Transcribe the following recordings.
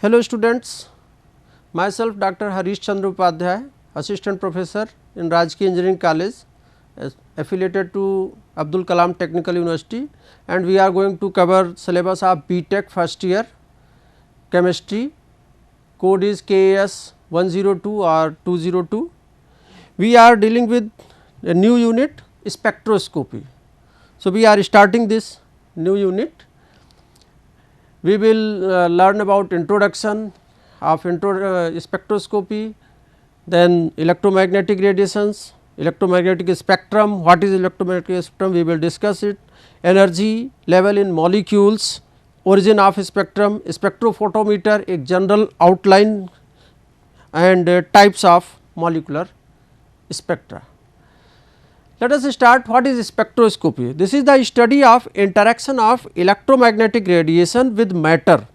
Hello students, myself Dr. Harish Chandra Upadhyay, Assistant Professor in Rajki Engineering College affiliated to Abdul Kalam Technical University, and we are going to cover syllabus of BTech first year chemistry. Code is KAS 102 or 202. We are dealing with a new unit, spectroscopy. So, we are starting this new unit. We will learn about introduction of spectroscopy, then electromagnetic radiations, electromagnetic spectrum, what is electromagnetic spectrum, we will discuss it, energy level in molecules, origin of spectrum, spectrophotometer, a general outline, and types of molecular spectra. Let us start. What is spectroscopy? This is the study of interaction of electromagnetic radiation with matter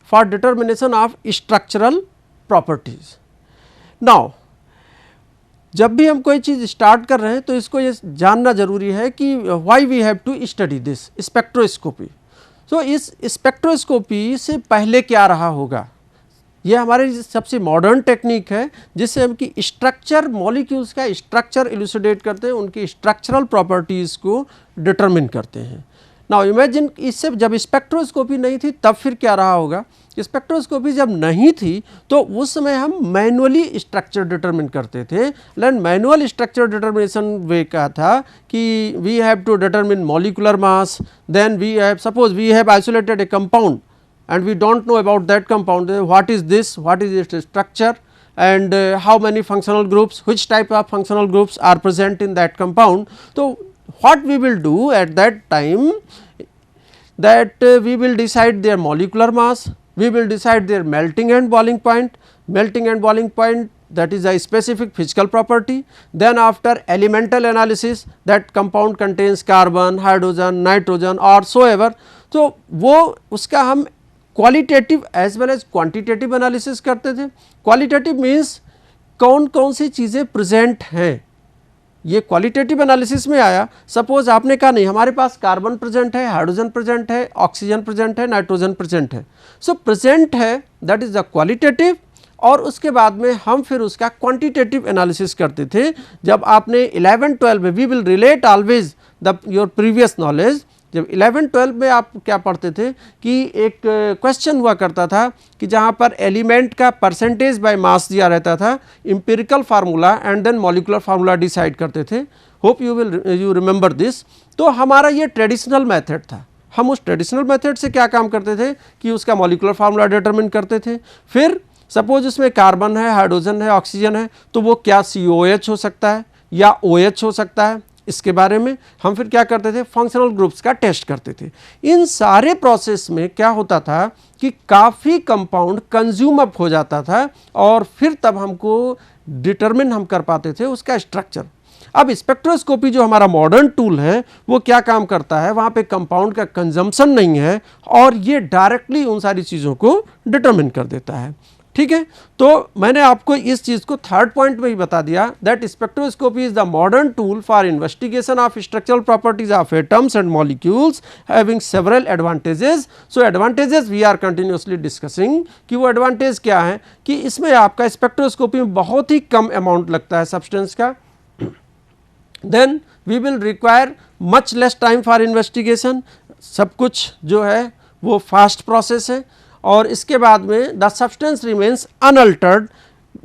for determination of structural properties. Now, जब भी हम कोई चीज़ start कर रहे हैं तो इसको ये जानना जरूरी है कि why we have to study this spectroscopy. So इस स्पेक्ट्रोस्कोपी से पहले क्या रहा होगा, ये हमारे सबसे मॉडर्न टेक्निक है जिससे हम की स्ट्रक्चर मॉलिक्यूल्स का स्ट्रक्चर इलुसिडेट करते हैं, उनकी स्ट्रक्चरल प्रॉपर्टीज़ को डिटरमिन करते हैं. नाउ इमेजिन, इससे जब स्पेक्ट्रोस्कोपी नहीं थी तब फिर क्या रहा होगा. स्पेक्ट्रोस्कोपी जब नहीं थी तो उस समय हम मैनुअली स्ट्रक्चर डिटरमिन करते थे. लेकिन मैनुअल स्ट्रक्चर डिटर्मिनेशन वे का था कि we have to determine molecular mass, then we have suppose we have isolated a compound and we do not know about that compound, what is this, what is its structure, and how many functional groups, which type of functional groups are present in that compound. So, what we will do at that time, that we will decide their molecular mass, we will decide their melting and boiling point, that is a specific physical property. Then after elemental analysis, that compound contains carbon, hydrogen, nitrogen or so ever. तो वो उसका हम qualitative as well as quantitative analysis करते थे. Qualitative means कौन कौन सी चीज़ें present हैं, ये क्वालिटेटिव एनालिसिस में आया. सपोज आपने कहा नहीं हमारे पास कार्बन प्रेजेंट है, हाइड्रोजन प्रेजेंट है, ऑक्सीजन प्रेजेंट है, नाइट्रोजन प्रेजेंट है. सो प्रेजेंट है दैट इज़ द क्वालिटेटिव, और उसके बाद में हम फिर उसका क्वांटिटेटिव एनालिसिस करते थे. जब आपने 11-12 में we will relate always the your previous knowledge. जब 11-12 में आप क्या पढ़ते थे कि एक क्वेश्चन हुआ करता था कि जहाँ पर एलिमेंट का परसेंटेज बाय मास दिया रहता था, empirical formula and then molecular formula decide करते थे. Hope you remember this. तो हमारा ये ट्रेडिशनल मेथड था. हम उस ट्रेडिशनल मेथड से क्या काम करते थे कि उसका मॉलिकुलर फार्मूला डिटरमिन करते थे. फिर सपोज उसमें कार्बन है, हाइड्रोजन है, ऑक्सीजन है, तो वो क्या COH हो सकता है या OH हो सकता है, इसके बारे में हम फिर क्या करते थे, फंक्शनल ग्रुप्स का टेस्ट करते थे. इन सारे प्रोसेस में क्या होता था कि काफ़ी कंपाउंड कंज्यूम अप हो जाता था और फिर तब हमको डिटरमिन हम कर पाते थे उसका स्ट्रक्चर. अब स्पेक्ट्रोस्कोपी जो हमारा मॉडर्न टूल है वो क्या काम करता है, वहाँ पे कंपाउंड का कंजम्पशन नहीं है और ये डायरेक्टली उन सारी चीज़ों को डिटरमिन कर देता है. ठीक है, तो मैंने आपको इस चीज़ को थर्ड पॉइंट में ही बता दिया that spectroscopy is the modern tool for investigation of structural properties of atoms and molecules having several advantages. So advantages we are continuously discussing कि वो एडवांटेज क्या है कि इसमें आपका स्पेक्ट्रोस्कोपी में बहुत ही कम अमाउंट लगता है सब्सटेंस का. Then we will require much less time for investigation. सब कुछ जो है वो फास्ट प्रोसेस है. और इसके बाद में the substance remains unaltered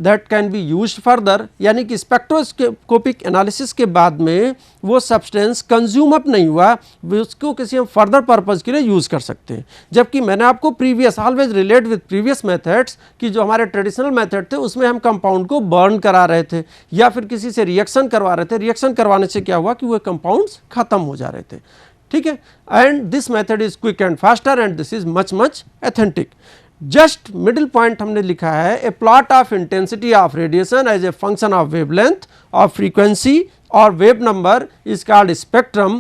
that can be used further, यानी कि स्पेक्ट्रोस्कोपिक एनालिसिस के बाद में वो सब्सटेंस कंज्यूम अप नहीं हुआ, उसको किसी हम फर्दर पर्पज़ के लिए यूज़ कर सकते हैं. जबकि मैंने आपको previous always relate with previous methods कि जो हमारे ट्रेडिशनल मेथड थे उसमें हम कंपाउंड को बर्न करा रहे थे या फिर किसी से रिएक्शन करवा रहे थे. रिएक्शन करवाने से क्या हुआ कि वो कंपाउंड्स खत्म हो जा रहे थे. ठीक है, and this method is quick and faster and this is much much authentic. Just middle point हमने लिखा है, a plot of intensity of radiation as a function of wavelength of frequency और wave number is called spectrum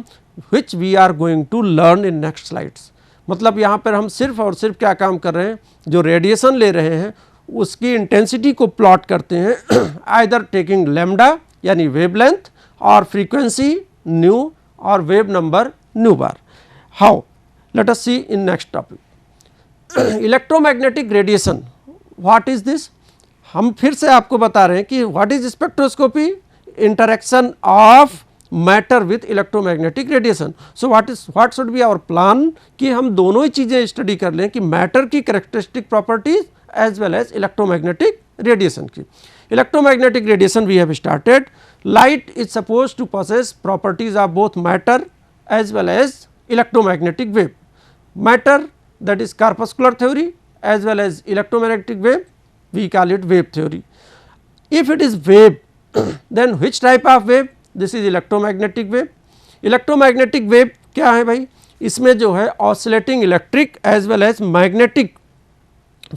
which we are going to learn in next slides. मतलब यहाँ पर हम सिर्फ और सिर्फ क्या काम कर रहे हैं, जो रेडिएशन ले रहे हैं उसकी इंटेंसिटी को प्लॉट करते हैं आइदर टेकिंग लैम्डा यानी वेवलेंथ और फ्रीक्वेंसी न्यू और wave number nu bar. How? Let us see in next topic. Electromagnetic radiation, what is this? हम फिर से आपको बता रहे हैं कि what is spectroscopy? Interaction of matter with electromagnetic radiation. So what should be our plan कि हम दोनों ही चीज़ें स्टडी कर लें कि मैटर की characteristic properties as well as electromagnetic radiation की. Electromagnetic radiation we have started. Light is suppose to possess properties of both matter as well as electromagnetic wave. Matter, that is corpuscular theory, as well as electromagnetic wave, we call it wave theory. If it is wave, then which type of wave? This is electromagnetic wave. Electromagnetic wave क्या है भाई? इसमें जो है oscillating electric as well as magnetic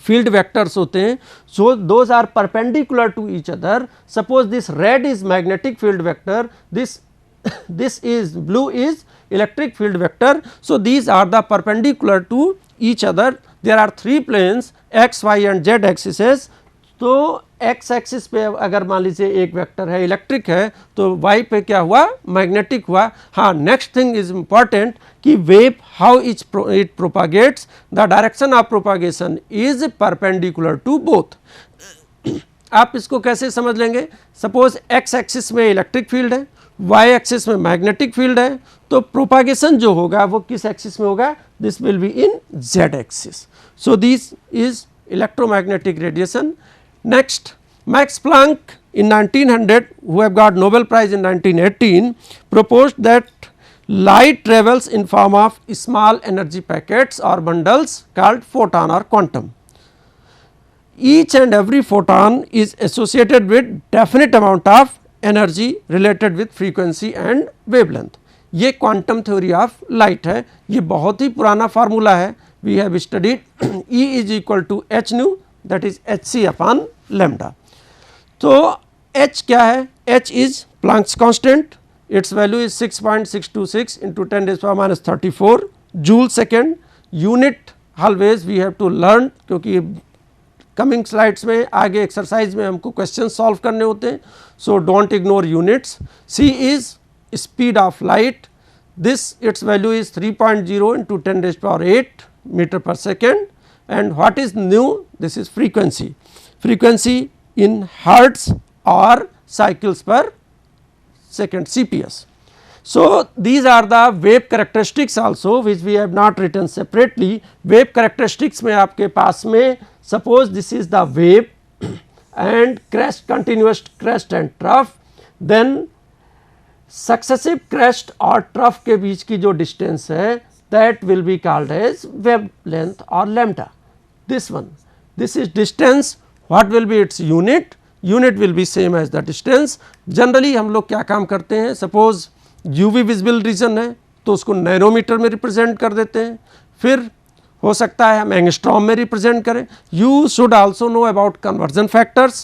field vectors होते हैं. So those are perpendicular to each other. Suppose this red is magnetic field vector, this is blue is electric field vector. So these are the perpendicular to each other. There are three planes x, y and z axes. तो x axis पे अगर मान लीजिए एक vector है electric है तो y पे क्या हुआ? मैग्नेटिक हुआ. हाँ, नेक्स्ट थिंग इज इम्पॉर्टेंट कि wave how it propagates, the direction of propagation is perpendicular to both. आप इसको कैसे समझ लेंगे? सपोज x एक्सिस में इलेक्ट्रिक फील्ड है, y एक्सिस में मैग्नेटिक फील्ड है, तो प्रोपागेशन जो होगा वो किस एक्सिस में होगा? This will be in z axis. So this is electromagnetic radiation. Next, Max Planck in 1900, who have got Nobel Prize in 1918, proposed that light travels in form of small energy packets or bundles called photon or quantum. Each and every photon is associated with definite amount of energy related with frequency and wavelength. ये quantum theory of light है. ये बहुत ही पुराना formula है. We have studied E is equal to h nu, that is h c upon lambda. तो h क्या है? h is Planck's constant. It's value is 6.626 into 10⁻34 joule second. Unit always we have to learn, क्योंकि coming slides में आगे exercise में हमको question solve करने होते हैं. So don't ignore units. c is speed of light. This it's value is 3.0 into 10⁸ metre per second. And what is new? This is frequency. Frequency in hertz or cycles per second, CPS. So these are the wave characteristics also, which we have not written separately. Wave characteristics में आपके पास में suppose this is the wave and crest, continuous crest and trough, then successive crest और trough के बीच की जो distance है that will be called as wavelength or lambda. This one, this is distance. What will be its unit? Unit will be same as the distance. Generally हम लोग क्या काम करते हैं? Suppose UV visible region है तो उसको नैनोमीटर में रिप्रेजेंट कर देते हैं. फिर हो सकता है हम एंगस्ट्रॉम में रिप्रेजेंट करें. You should also know about conversion factors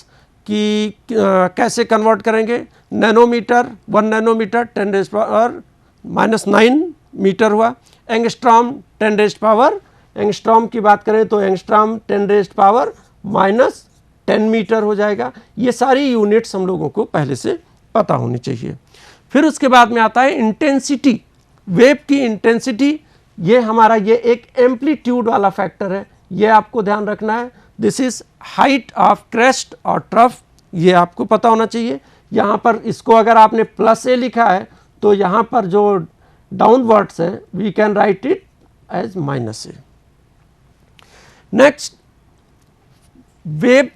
कि कैसे कन्वर्ट करेंगे. नैनोमीटर, 1 नैनोमीटर 10⁻⁻9 मीटर हुआ. एंगस्ट्रॉम 10⁻, एंगस्ट्रॉम की बात करें तो एंगस्ट्रॉम 10⁻−10 मीटर हो जाएगा. ये सारी यूनिट्स हम लोगों को पहले से पता होनी चाहिए. फिर उसके बाद में आता है इंटेंसिटी. वेव की इंटेंसिटी, ये हमारा ये एक एम्पलीट्यूड वाला फैक्टर है, ये आपको ध्यान रखना है. This is height of crest और ट्रफ, ये आपको पता होना चाहिए. यहाँ पर इसको अगर आपने प्लस ए लिखा है तो यहाँ पर जो डाउनवर्ड्स है we can write it as minus a. Next, wave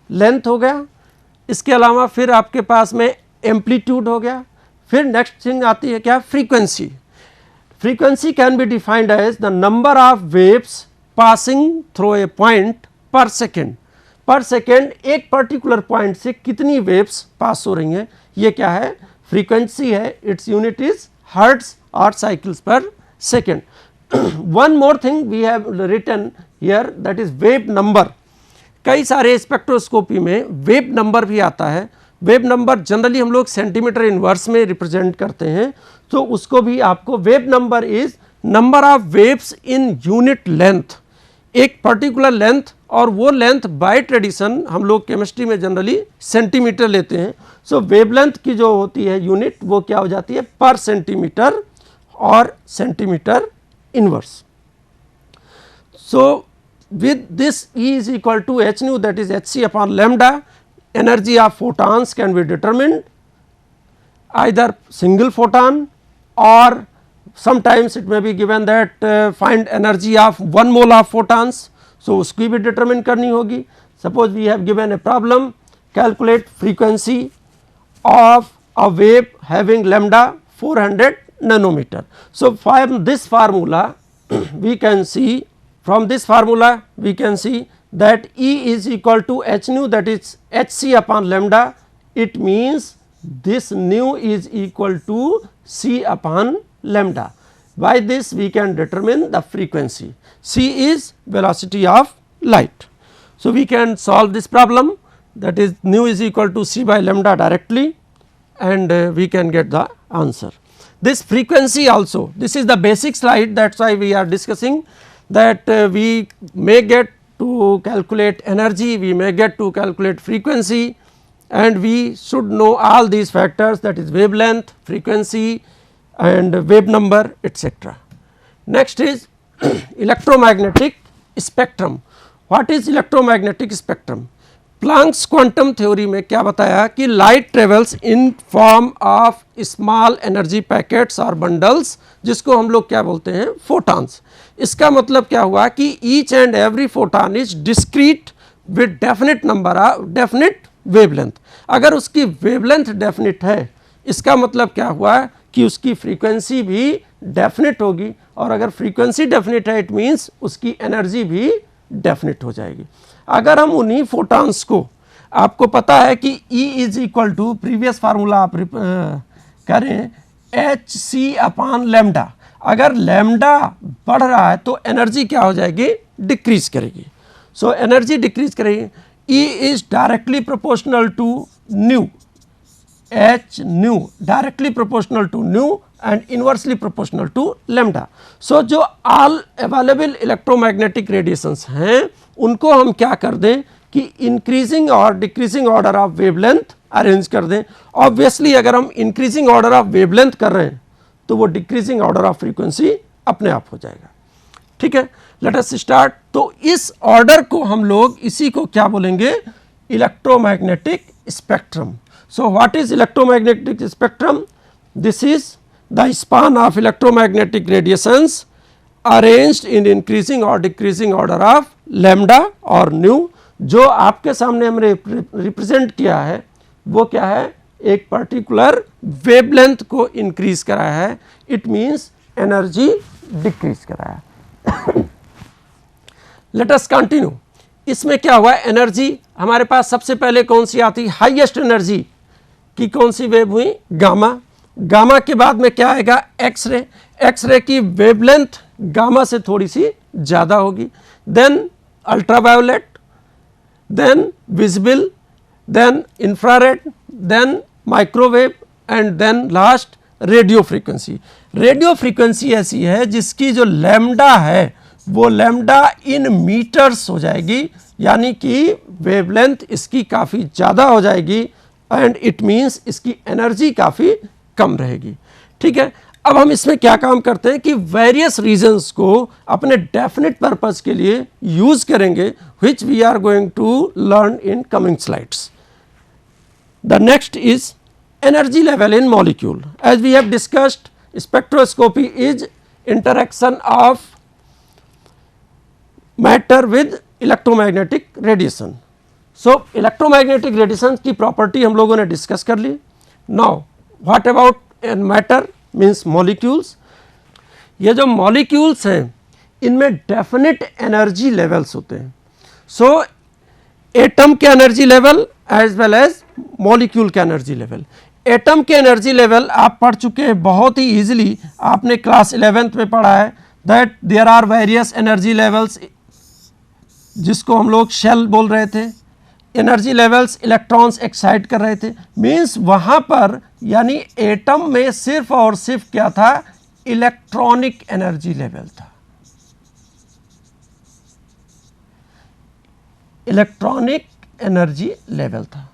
length हो गया. इसके अलावा फिर आपके पास में एम्पलीट्यूड हो गया. फिर नेक्स्ट थिंग आती है क्या? Frequency. Frequency can be defined as the number of waves passing through a point per second. Per second एक पर्टिकुलर पॉइंट से कितनी वेव्स पास हो रही हैं, ये क्या है? फ्रीक्वेंसी है. इट्स यूनिट इज हर्ट्ज और साइकिल्स पर second. One more thing we have written here, that is wave number. कई सारे स्पेक्ट्रोस्कोपी में वेव नंबर भी आता है. वेव नंबर जनरली हम लोग सेंटीमीटर इनवर्स में रिप्रेजेंट करते हैं, तो उसको भी आपको wave number is number of waves in unit length. एक पर्टिकुलर लेंथ, और वो लेंथ बाय ट्रेडिशन हम लोग केमिस्ट्री में जनरली सेंटीमीटर लेते हैं. सो वेवलेंथ की जो होती है यूनिट वो क्या हो जाती है? पर सेंटीमीटर और centimetre inverse. So, with this E is equal to h nu, that is hc upon lambda, energy of photons can be determined, either single photon or sometimes it may be given that find energy of 1 mole of photons. So, उसकी भी determine करनी होगी. Suppose we have given a problem, calculate frequency of a wave having lambda 400 nanometer. So, from this formula we can see, that E is equal to h nu, that is hc upon lambda. It means this nu is equal to c upon lambda. By this we can determine the frequency. C is velocity of light. So, we can solve this problem, that is nu is equal to c by lambda directly, and we can get the answer. This frequency also, this is the basic slide, that is why we are discussing that we may get to calculate energy, we may get to calculate frequency, and we should know all these factors, that is wavelength, frequency and wave number, etc. Next is electromagnetic spectrum. What is electromagnetic spectrum? Planck's quantum theory में क्या बताया कि light travels in form of small energy packets और bundles, जिसको हम लोग क्या बोलते हैं, फोटॉन्स. इसका मतलब क्या हुआ कि each and every photon is discrete with definite number of definite wavelength. अगर उसकी वेवलेंथ डेफिनेट है, इसका मतलब क्या हुआ कि उसकी फ्रीक्वेंसी भी डेफिनेट होगी, और अगर फ्रीक्वेंसी डेफिनेट है इट मीन्स उसकी एनर्जी भी डेफिनेट हो जाएगी. अगर हम उन्हीं फोटॉन्स को, आपको पता है कि E is equal to previous formula आप करें एच सी अपॉन लैम्डा. अगर लैम्डा बढ़ रहा है तो एनर्जी क्या हो जाएगी, डिक्रीज करेगी. सो एनर्जी डिक्रीज करेगी. E is directly proportional to nu, h nu directly proportional to nu and inversely proportional to lambda. So, जो all available electromagnetic radiations हैं उनको हम क्या कर दें कि increasing और decreasing order of wavelength arrange कर दें. Obviously अगर हम increasing order of wavelength कर रहे हैं तो वो decreasing order of frequency अपने आप हो जाएगा. ठीक है, let us start. तो इस order को हम लोग इसी को क्या बोलेंगे, electromagnetic spectrum. So, what is electromagnetic spectrum? This is the span of electromagnetic radiations arranged in increasing or decreasing order of lambda और nu. जो आपके सामने हमने रिप्रेजेंट किया है वो क्या है, एक पर्टिकुलर वेवलेंथ को इंक्रीज कराया है, इट मीन्स एनर्जी डिक्रीज कराया है. Late us continue. इसमें क्या हुआ, एनर्जी हमारे पास सबसे पहले कौन सी आती, हाईएस्ट एनर्जी की कौन सी वेव हुई, गामा. गामा के बाद में क्या आएगा, एक्स रे. एक्स रे की वेवलेंथ गामा से थोड़ी सी ज़्यादा होगी. Then ultraviolet, then visible, then infrared, then microwave and then last radio frequency. Radio frequency ऐसी है जिसकी जो लैम्डा है वो लैम्डा इन मीटर्स हो जाएगी, यानी कि वेवलेंथ इसकी काफ़ी ज़्यादा हो जाएगी एंड इट मीन्स इसकी एनर्जी काफ़ी कम रहेगी. ठीक है, अब हम इसमें क्या काम करते हैं कि वेरियस रीजन्स को अपने डेफिनेट पर्पस के लिए यूज करेंगे, which we are going to learn in coming slides. The next is energy level in molecule. As we have discussed, spectroscopy is interaction of matter with electromagnetic radiation. So electromagnetic radiation की property हम लोगों ने discuss कर ली. Now what about matter means molecules. ये जो molecules हैं इनमें डेफिनेट एनर्जी लेवल्स होते हैं. सो एटम के energy level as well as molecule के एनर्जी लेवल. एटम के एनर्जी लेवल आप पढ़ चुके हैं बहुत ही ईजिली, आपने क्लास 11th में पढ़ा है that there are various energy levels, जिसको हम लोग शेल बोल रहे थे. एनर्जी लेवल्स इलेक्ट्रॉन्स एक्साइट कर रहे थे, मीन्स वहाँ पर यानी एटम में सिर्फ और सिर्फ क्या था, इलेक्ट्रॉनिक एनर्जी लेवल था. इलेक्ट्रॉनिक एनर्जी लेवल था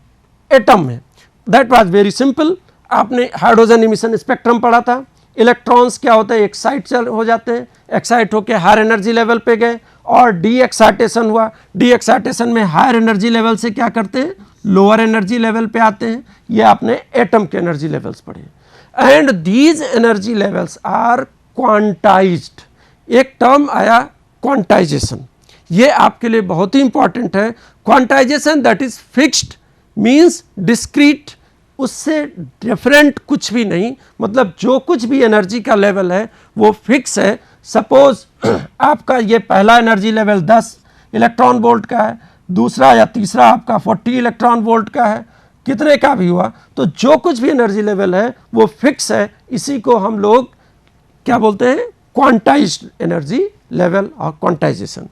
एटम में. That was very simple. आपने हाइड्रोजन इमिशन स्पेक्ट्रम पढ़ा था. इलेक्ट्रॉन्स क्या होता है, एक्साइट हो जाते हैं, एक्साइट होकर हायर एनर्जी लेवल पे गए और डी एक्साइटेशन हुआ, डी एक्साइटेशन में हायर एनर्जी लेवल से क्या करते हैं, लोअर एनर्जी लेवल पे आते हैं। ये आपने एटम के एनर्जी लेवल्स पढ़े। And these energy levels are quantised. एक टर्म आया क्वांटाइजेशन, ये आपके लिए बहुत ही इंपॉर्टेंट है। Quantisation that is fixed means discrete, उससे डिफरेंट कुछ भी नहीं, मतलब जो कुछ भी एनर्जी का लेवल है वो फिक्स है। सपोज आपका ये पहला एनर्जी लेवल 10 इलेक्ट्रॉन वोल्ट का है, दूसरा या तीसरा आपका 40 इलेक्ट्रॉन वोल्ट का है, कितने का भी हुआ, तो जो कुछ भी एनर्जी लेवल है वो फिक्स है। इसी को हम लोग क्या बोलते हैं, क्वांटाइज्ड एनर्जी लेवल और क्वांटाइजेशन।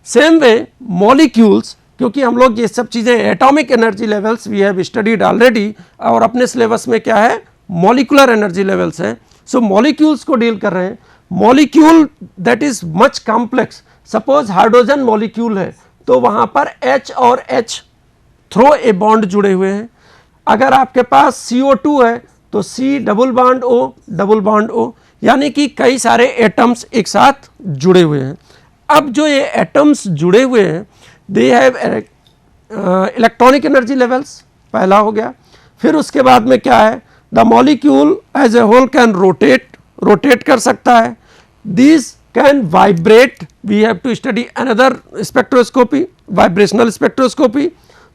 सेम वे मॉलिक्यूल्स, क्योंकि हम लोग ये सब चीज़ें atomic energy levels we have studied already, और अपने सिलेबस में क्या है, मॉलिकुलर एनर्जी लेवल्स है। सो मॉलिक्यूल्स को डील कर रहे हैं। Molecule that is much complex, suppose hydrogen molecule है तो वहाँ पर H और H थ्रो ए बॉन्ड जुड़े हुए हैं। अगर आपके पास CO2 है तो C double bond O double bond O, यानी कि कई सारे एटम्स एक साथ जुड़े हुए हैं। अब जो ये एटम्स जुड़े हुए हैं they have electronic energy levels, पहला हो गया। फिर उसके बाद में क्या है, the molecule as a whole can rotate कर सकता है। This can vibrate, we have to study another spectroscopy, vibrational spectroscopy.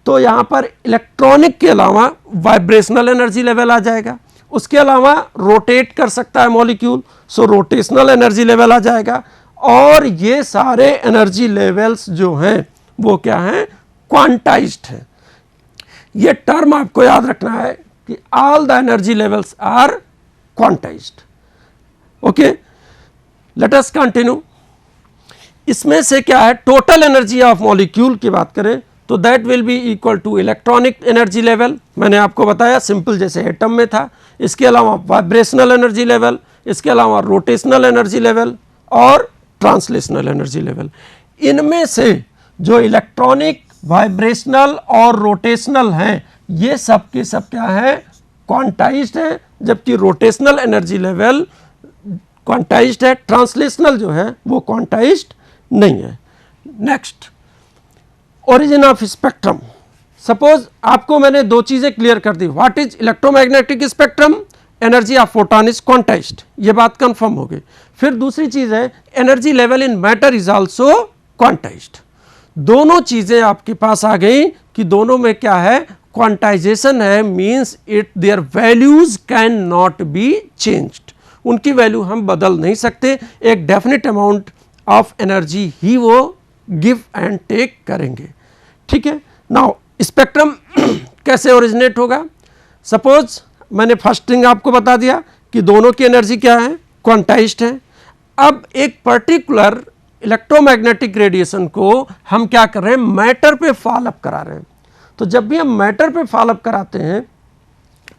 तो यहाँ पर इलेक्ट्रॉनिक के अलावा वाइब्रेशनल एनर्जी लेवल आ जाएगा। उसके अलावा रोटेट कर सकता है मॉलिक्यूल, सो रोटेशनल एनर्जी लेवल आ जाएगा। और ये सारे एनर्जी लेवल्स जो हैं वो क्या हैं, क्वांटाइज्ड है। ये टर्म आपको याद रखना है कि all the energy levels are quantised. Okay, let us continue. इसमें से क्या है, टोटल एनर्जी ऑफ मॉलिक्यूल की बात करें तो that will be equal to electronic energy level, मैंने आपको बताया सिंपल जैसे एटम में था। इसके अलावा वाइब्रेशनल एनर्जी लेवल, इसके अलावा रोटेशनल एनर्जी लेवल और ट्रांसलेशनल एनर्जी लेवल। इनमें से जो इलेक्ट्रॉनिक, वाइब्रेशनल और रोटेशनल हैं ये सब के सब क्या है, क्वांटाइज्ड है, जबकि रोटेशनल एनर्जी लेवल क्वांटाइज्ड है, ट्रांसलेशनल जो है वो क्वांटाइज्ड नहीं है। Next, origin of spectrum. Suppose आपको मैंने दो चीजें क्लियर कर दी, what is electromagnetic spectrum, energy of photon is quantised, ये बात कंफर्म हो गई। फिर दूसरी चीज है energy level in matter is also quantised. दोनों चीजें आपके पास आ गई कि दोनों में क्या है, क्वांटाइजेशन है, means it there values can not be changed, उनकी वैल्यू हम बदल नहीं सकते, एक डेफिनेट अमाउंट ऑफ एनर्जी ही वो गिव एंड टेक करेंगे। ठीक है, नाउ स्पेक्ट्रम कैसे ओरिजिनेट होगा। सपोज मैंने फर्स्ट थिंग आपको बता दिया कि दोनों की एनर्जी क्या है, क्वांटाइज्ड है। अब एक पर्टिकुलर इलेक्ट्रोमैग्नेटिक रेडिएशन को हम क्या कर रहे हैं, मैटर पे फॉलो अप करा रहे हैं। तो जब भी हम मैटर पे फॉलो अप कराते हैं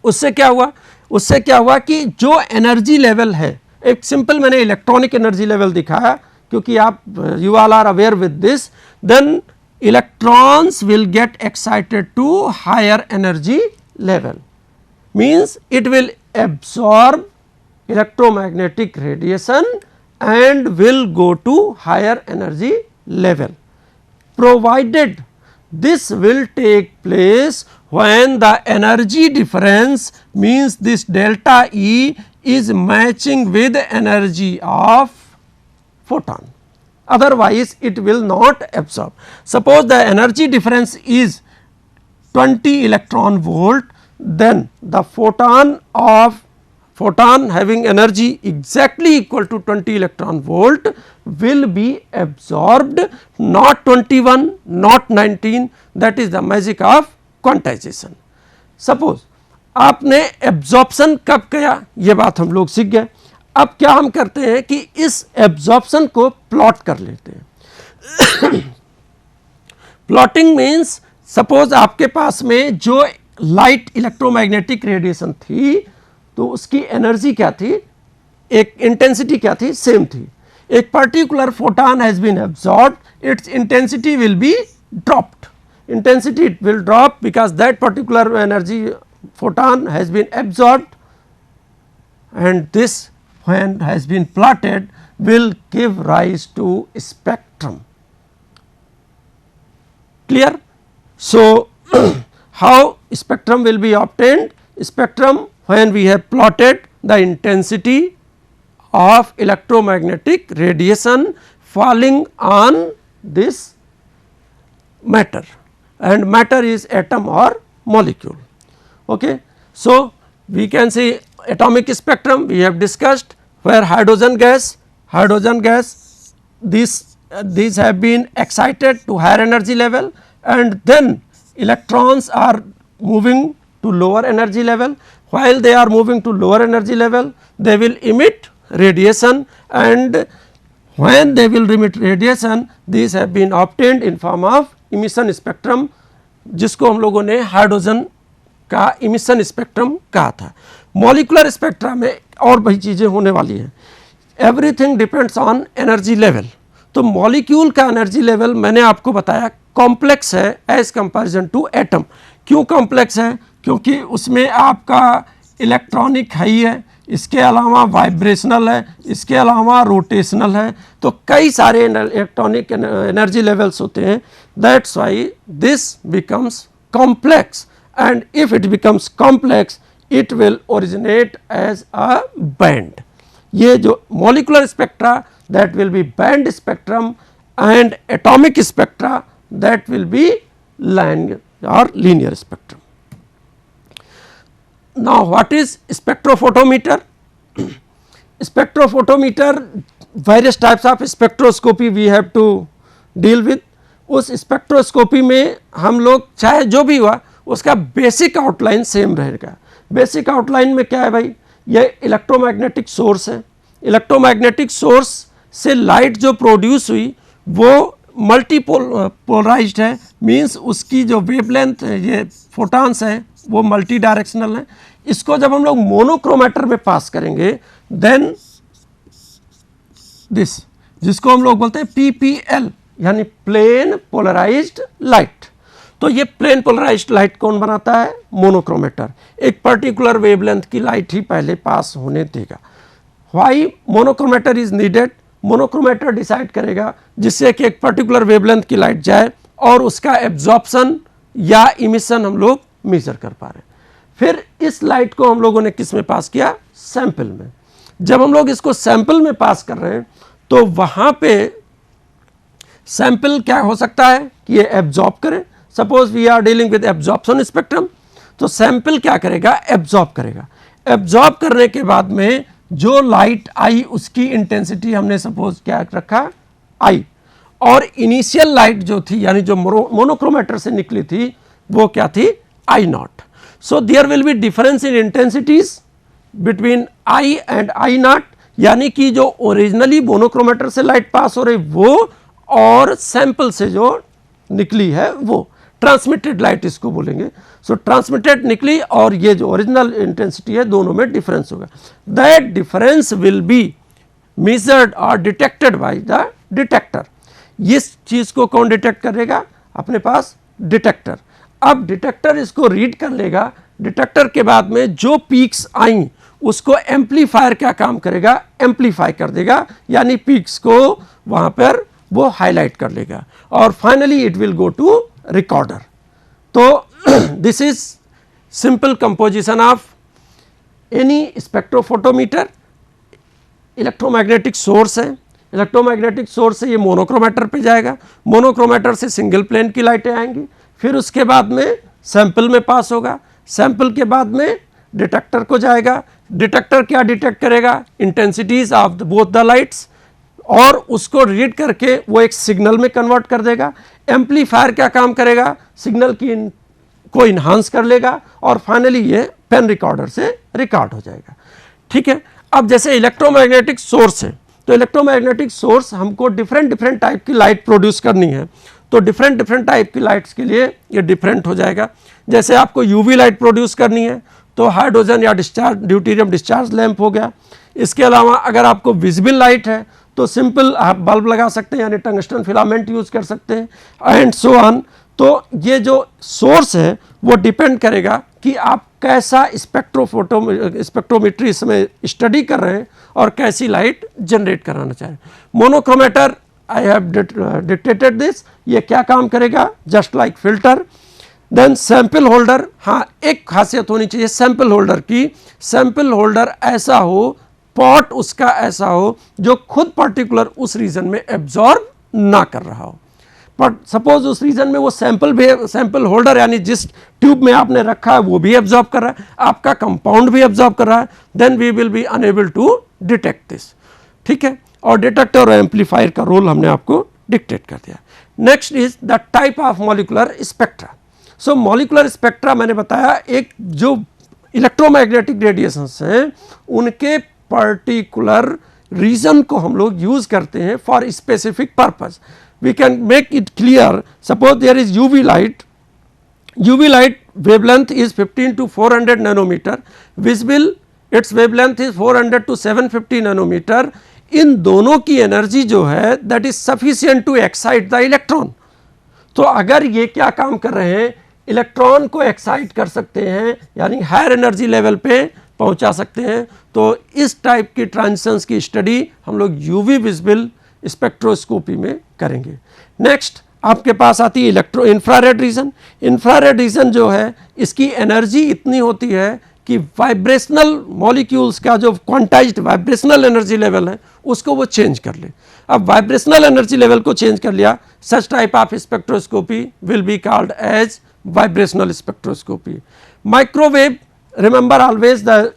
उससे क्या हुआ कि जो एनर्जी लेवल है, एक सिंपल मैंने इलेक्ट्रॉनिक एनर्जी लेवल दिखाया क्योंकि आप you all are aware with this, then electrons will get excited to higher energy level, means it will absorb electromagnetic radiation and will go to higher energy level, provided this will take place when the energy difference, means this delta E is matching with the energy of photon, otherwise it will not absorb. Suppose the energy difference is 20 electron volt, then the photon having energy exactly equal to 20 electron volt will be absorbed, not 21, not 19, that is the magic of quantization. Suppose आपने absorption कब किया, ये बात हम लोग सीख गए। अब क्या हम करते हैं कि इस एब्जॉर्प्शन को प्लॉट कर लेते हैं। प्लॉटिंग मीन्स सपोज आपके पास में जो लाइट इलेक्ट्रोमैग्नेटिक रेडिएशन थी तो उसकी एनर्जी क्या थी, एक इंटेंसिटी क्या थी, सेम थी। एक particular photon has been absorbed, it's intensity will be dropped, intensity will drop because that particular energy photon has been absorbed, and this when has been plotted will give rise to spectrum. Clear? So, how spectrum will be obtained? Spectrum, when we have plotted the intensity of electromagnetic radiation falling on this matter, and matter is atom or molecule. Okay. So, we can see atomic spectrum we have discussed, where hydrogen gas these have been excited to higher energy level, and then electrons are moving to lower energy level. While they are moving to lower energy level, they will emit radiation, and when they will emit radiation, these have been obtained in form of emission spectrum, जिसको हम लोगों ने hydrogen का emission spectrum कहा था। Molecular spectra में और भी चीज़ें होने वाली हैं। Everything depends on energy level. तो मॉलिक्यूल का एनर्जी लेवल मैंने आपको बताया कॉम्प्लेक्स है एज कंपैरिजन टू एटम। क्यों कॉम्प्लेक्स है? क्योंकि उसमें आपका इलेक्ट्रॉनिक है ही है, इसके अलावा वाइब्रेशनल है, इसके अलावा रोटेशनल है, तो कई सारे इलेक्ट्रॉनिक एनर्जी लेवल्स होते हैं। That's why this becomes complex, and if it becomes complex it will originate as a band. ये जो molecular spectra that will be band spectrum and atomic spectra that will be line or linear spectrum. Now what is spectrophotometer? Spectrophotometer, various types of spectroscopy we have to deal with. उस spectroscopy में हम लोग चाहे जो भी हुआ उसका basic outline same रहेगा। बेसिक आउटलाइन में क्या है भाई, ये इलेक्ट्रोमैग्नेटिक सोर्स है। इलेक्ट्रोमैग्नेटिक सोर्स से लाइट जो प्रोड्यूस हुई वो पोलराइज्ड है, मींस उसकी जो वेवलेंथ है, ये फोटॉन्स हैं, वो मल्टी डायरेक्शनल है। इसको जब हम लोग मोनोक्रोमेटर में पास करेंगे देन दिस, जिसको हम लोग बोलते हैं PPL यानी प्लेन पोलराइज्ड लाइट। तो ये प्लेन पोलराइज्ड लाइट कौन बनाता है? मोनोक्रोमेटर। एक पर्टिकुलर वेवलेंथ की लाइट ही पहले पास होने देगा। Why monochromator is needed? Monochromator decide करेगा जिससे कि एक पर्टिकुलर वेवलेंथ की लाइट जाए और उसका एब्जॉर्प्शन या इमिशन हम लोग मेजर कर पा रहे हैं। फिर इस लाइट को हम लोगों ने किस में पास किया? सैंपल में। जब हम लोग इसको सैंपल में पास कर रहे हैं तो वहाँ पे सैंपल क्या हो सकता है कि ये एब्जॉर्ब करे। Suppose we are dealing with absorption spectrum, तो सैंपल क्या करेगा? एब्जॉर्ब करेगा। एब्जॉर्ब करने के बाद में जो लाइट आई उसकी इंटेंसिटी हमने सपोज क्या रखा? आई, और इनिशियल लाइट जो थी यानी जो मोनोक्रोमेटर से निकली थी वो क्या थी? I naught. So there will be difference in intensities between I and I naught, यानी कि जो ओरिजिनली मोनोक्रोमेटर से लाइट पास हो रही वो और सैंपल से जो निकली है वो ट्रांसमिटेड लाइट इसको बोलेंगे। सो ट्रांसमिटेड निकली और ये जो ओरिजिनल इंटेंसिटी है दोनों में डिफरेंस होगा। That difference will be measured और डिटेक्टेड बाय द डिटेक्टर। इस चीज को कौन डिटेक्ट करेगा? अपने पास डिटेक्टर। अब डिटेक्टर इसको रीड कर लेगा। डिटेक्टर के बाद में जो पीक्स आई उसको एम्पलीफायर क्या काम करेगा? एम्पलीफाई कर देगा, यानी पीक्स को वहां पर वो हाईलाइट कर लेगा और finally it will go to recorder. तो this is simple composition of any spectrophotometer. Electromagnetic source है, इलेक्ट्रोमैग्नेटिक सोर्स से ये मोनोक्रोमेटर पे जाएगा, मोनोक्रोमेटर से सिंगल प्लेन की लाइटें आएंगी, फिर उसके बाद में सैंपल में पास होगा, सैंपल के बाद में डिटेक्टर को जाएगा। डिटेक्टर क्या डिटेक्ट करेगा? Intensities of both the lights, और उसको रीड करके वो एक सिग्नल में कन्वर्ट कर देगा। एम्पलीफायर क्या काम करेगा? सिग्नल की को इन्हांस कर लेगा और फाइनली ये पेन रिकॉर्डर से रिकॉर्ड हो जाएगा। ठीक है। अब जैसे इलेक्ट्रोमैग्नेटिक सोर्स है, तो इलेक्ट्रोमैग्नेटिक सोर्स हमको डिफरेंट टाइप की लाइट प्रोड्यूस करनी है, तो डिफरेंट टाइप की लाइट्स के लिए ये डिफरेंट हो जाएगा। जैसे आपको यूवी लाइट प्रोड्यूस करनी है तो हाइड्रोजन या डिस्चार्ज ड्यूटेरियम डिस्चार्ज लैंप हो गया। इसके अलावा अगर आपको विजिबल लाइट है तो सिंपल आप बल्ब लगा सकते हैं, यानी टंगस्टन फिलामेंट यूज कर सकते हैं एंड सो ऑन। तो ये जो सोर्स है वो डिपेंड करेगा कि आप कैसा स्पेक्ट्रोमेट्री इसमें स्टडी कर रहे हैं और कैसी लाइट जनरेट कराना चाहें। Monochromator I have dictated this, ये क्या काम करेगा, just like filter. Then sample holder, हाँ एक खासियत होनी चाहिए सैंपल होल्डर की, सैंपल होल्डर ऐसा हो, पॉट उसका ऐसा हो जो खुद पर्टिकुलर उस रीजन में एब्जॉर्ब ना कर रहा हो। बट सपोज उस रीजन में वो सैंपल होल्डर यानी जिस ट्यूब में आपने रखा है वो भी एब्जॉर्ब कर रहा है, आपका कंपाउंड भी एब्जॉर्ब कर रहा है, then we will be unable to detect this, ठीक है। और डिटेक्टर और एम्पलीफायर का रोल हमने आपको डिक्टेट कर दिया। Next is the type of molecular spectra. So molecular spectra मैंने बताया एक जो इलेक्ट्रोमैग्नेटिक रेडिएशंस हैं उनके पर्टिकुलर रीजन को हम लोग यूज करते हैं for specific purpose. We can make it clear, suppose there is UV light, UV light wavelength is 15 to 400 nanometer, visible its wavelength is 400 to 750 nanometer। इन दोनों की एनर्जी जो है that is sufficient to excite the electron. तो अगर ये क्या काम कर रहे हैं, इलेक्ट्रॉन को एक्साइट कर सकते हैं यानी हायर एनर्जी लेवल पे पहुंचा सकते हैं, तो इस टाइप की ट्रांजिशंस की स्टडी हम लोग यूवी विजिबल स्पेक्ट्रोस्कोपी में करेंगे। नेक्स्ट आपके पास आती है इंफ्रारेड रीजन। इंफ्रारेड रीजन जो है इसकी एनर्जी इतनी होती है कि वाइब्रेशनल मॉलिक्यूल्स का जो क्वांटाइज्ड वाइब्रेशनल एनर्जी लेवल है उसको वो चेंज कर ले। अब वाइब्रेशनल एनर्जी लेवल को चेंज कर लिया, such type of spectroscopy will be called as vibrational spectroscopy. Microwave, remember always the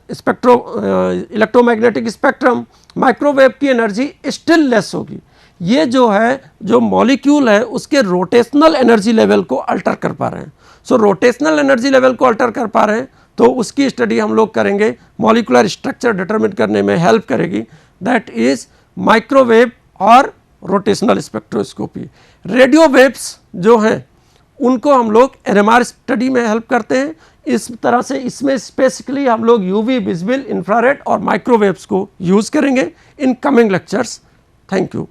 electromagnetic spectrum, microwave की एनर्जी स्टिल लेस होगी। ये जो है जो मॉलिक्यूल है उसके रोटेशनल एनर्जी लेवल को अल्टर कर पा रहे हैं। सो रोटेशनल एनर्जी लेवल को अल्टर कर पा रहे हैं तो उसकी स्टडी हम लोग करेंगे, मॉलिकुलर स्ट्रक्चर डिटरमिन करने में हेल्प करेगी, दैट इज माइक्रोवेव और रोटेशनल स्पेक्ट्रोस्कोपी। रेडियो वेव्स जो हैं उनको हम लोग NMR स्टडी में हेल्प करते हैं। इस तरह से इसमें स्पेसिफिकली हम लोग यूवी, विजिबल, इंफ्रारेड और माइक्रोवेव्स को यूज़ करेंगे in coming lectures. Thank you.